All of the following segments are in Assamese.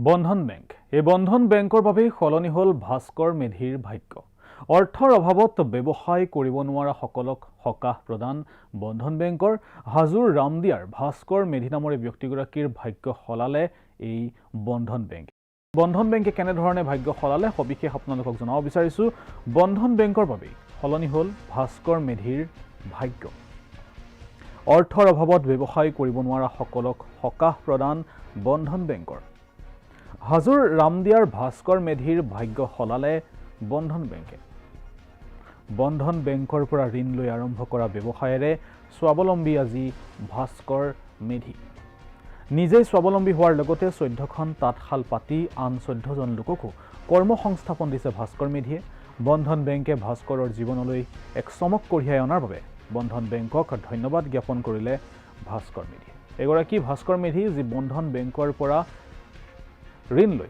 বন্ধন বেংক এই বন্ধন বেংকৰ বাবে সলনি হল ভাস্কৰ মেধিৰ ভাগ্য। অৰ্থৰ অভাৱত ব্যৱসায় কৰিব নোৱাৰা সকলক সকাহ প্ৰদান বন্ধন বেংকৰ হাজোৰ ৰামদিয়াৰ ভাস্কৰ মেধি নামৰ ব্যক্তিগৰাকীৰ ভাগ্য সলালে এই বন্ধন বেংক। বন্ধন বেংকে কেনেধৰণে ভাগ্য সলালে সবিশেষ আপোনালোকক জনাব বিচাৰিছো। বন্ধন বেংকৰ বাবে সলনি হল ভাস্কৰ মেধিৰ ভাগ্য। অৰ্থৰ অভাৱত ব্যৱসায় কৰিব নোৱাৰা সকলক সকাহ প্ৰদান বন্ধন বেংকৰ। হাজোৰ ৰামদিয়াৰ ভাস্কৰ মেধিৰ ভাগ্য সলালে বন্ধন বেংকে। বন্ধন বেংকৰ পৰা ঋণ লৈ আৰম্ভ কৰা ব্যৱসায়েৰে স্বাৱলম্বী আজি ভাস্কৰ মেধি। নিজেই স্বাৱলম্বী হোৱাৰ লগতে 14খন তাঁতশাল পাতি আন 14জন লোককো কৰ্মসংস্থাপন দিছে ভাস্কৰ মেধিয়ে। বন্ধন বেংকে ভাস্কৰৰ জীৱনলৈ এক চমক কঢ়িয়াই অনাৰ বাবে বন্ধন বেংকক ধন্যবাদ জ্ঞাপন কৰিলে ভাস্কৰ মেধিয়ে। এগৰাকী ভাস্কৰ মেধি যি বন্ধন বেংকৰ পৰা ঋণ লৈ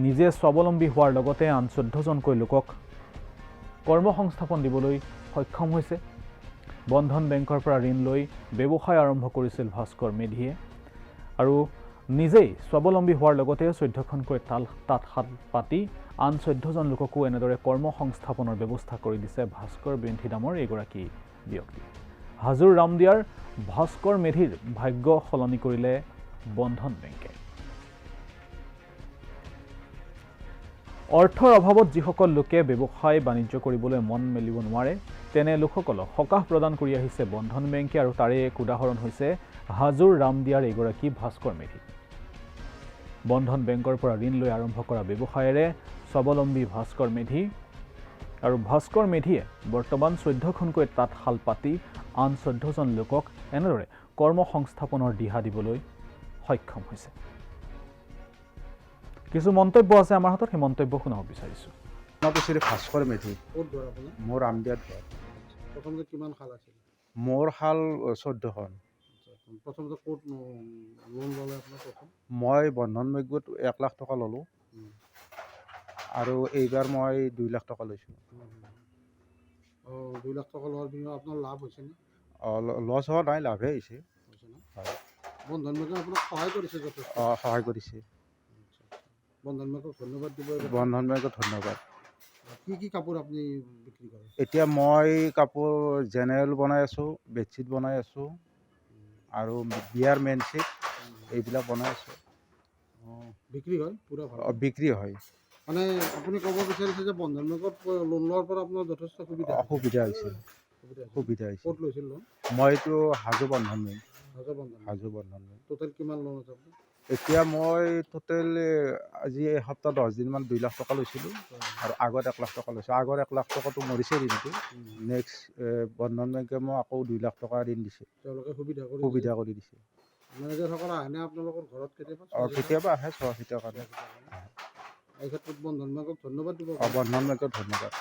নিজে স্বাৱলম্বী হোৱাৰ লগতে আন 14জনকৈ লোকক কৰ্মসংস্থাপন দিবলৈ সক্ষম হৈছে। বন্ধন বেংকৰ পৰা ঋণ লৈ ব্যৱসায় আৰম্ভ কৰিছিল ভাস্কৰ মেধিয়ে আৰু নিজেই স্বাৱলম্বী হোৱাৰ লগতে 14খনকৈ তাঁতশাল পাতি আন 14জন লোককো এনেদৰে কৰ্মসংস্থাপনৰ ব্যৱস্থা কৰি দিছে ভাস্কৰ মেধি নামৰ এগৰাকী ব্যক্তি। হাজোৰ ৰামদিয়াৰ ভাস্কৰ মেধিৰ ভাগ্য সলনি কৰিলে বন্ধন বেংকে। অৰ্থৰ অভাৱত যিসকল লোকে ব্যৱসায় বাণিজ্য কৰিবলৈ মন মেলিব নোৱাৰে তেনে লোকসকলক সকাহ প্ৰদান কৰি আহিছে বন্ধন বেংকে আৰু তাৰে এক উদাহৰণ হৈছে হাজোৰ ৰামদিয়াৰ এগৰাকী ভাস্কৰ মেধি। বন্ধন বেংকৰ পৰা ঋণ লৈ আৰম্ভ কৰা ব্যৱসায়েৰে স্বাৱলম্বী ভাস্কৰ মেধি আৰু ভাস্কৰ মেধিয়ে বৰ্তমান 14খনকৈ তাঁতশাল পাতি আন 14জন লোকক এনেদৰে কৰ্মসংস্থাপনৰ দিহা দিবলৈ সক্ষম হৈছে। কিছু মন্তব্য আছে আমাৰ হাতত, সেই মন্তব্য শুনাব বিচাৰিছোঁ। ভাস্কৰ মেধি। মোৰ ৰামদিয়াত ঘৰ। প্ৰথমতে কিমান শাল আছিল? মোৰ শাল 14খন। প্ৰথমতে ক'ত লোন ল'লে আপোনাৰ? মই বন্ধন বেংকত 1 লাখ টকা ল'লোঁ আৰু এইবাৰ মই 2 লাখ টকা লৈছোঁ। 2 লাখ টকা লোৱাৰ পিছত আপোনাৰ লাভ হৈছেনে? লছ হোৱা নাই, লাভেই হৈছে। হয়। বন্ধন বেংকে আপোনাক সহায় কৰিছে যথেষ্ট? সহায় কৰিছে। বন্ধন বেংকক ধন্যবাদ দিব। বন্ধন বেংকক ধন্যবাদ। কি কাপোৰ আপুনি বিক্ৰী কৰে? এতিয়া মই কাপোৰ জেনেৰেল বনাই আছোঁ, বেডশ্বীট বনাই আছোঁ আৰু বিয়াৰ মেইন ছেট এইবিলাক বনাই আছোঁ। বিক্ৰী হয় পূৰা ভাল? বিক্ৰী হয়। মানে আপুনি ক'ব বিচাৰিছে যে বন্ধন বেংকত লোন লোৱাৰ পৰা আপোনাৰ যথেষ্ট সুবিধা হৈছে। সুবিধা হৈছে। ক'ত লৈছিল লোন? মই এইটো হাজো বন্ধন বেংক। হাজো বন্ধন বেংক। টোটেল কিমান লোন আছে আপোনাৰ? এতিয়া মই টোটেল আজি এসপ্তাহ 10 দিনমান 2 লাখ টকা লৈছিলোঁ আৰু আগত 1 লাখ টকা লৈছোঁ। আগৰ 1 লাখ টকাটো মৰিছে ঋণটো। নেক্সট বন্ধন বেংকে মোক আকৌ 2 লাখ টকা ঋণ দিছে। তেওঁলোকে সুবিধা কৰি দিছে। মেনেজাৰসকল আহেনে আপোনালোকৰ ঘৰত কেতিয়াবা? কেতিয়াবা আহে, চোৱা চিতা কাৰণে। এই ক্ষেত্ৰত বন্ধন বেংকক ধন্যবাদ দিব। বন্ধন বেংকক ধন্যবাদ।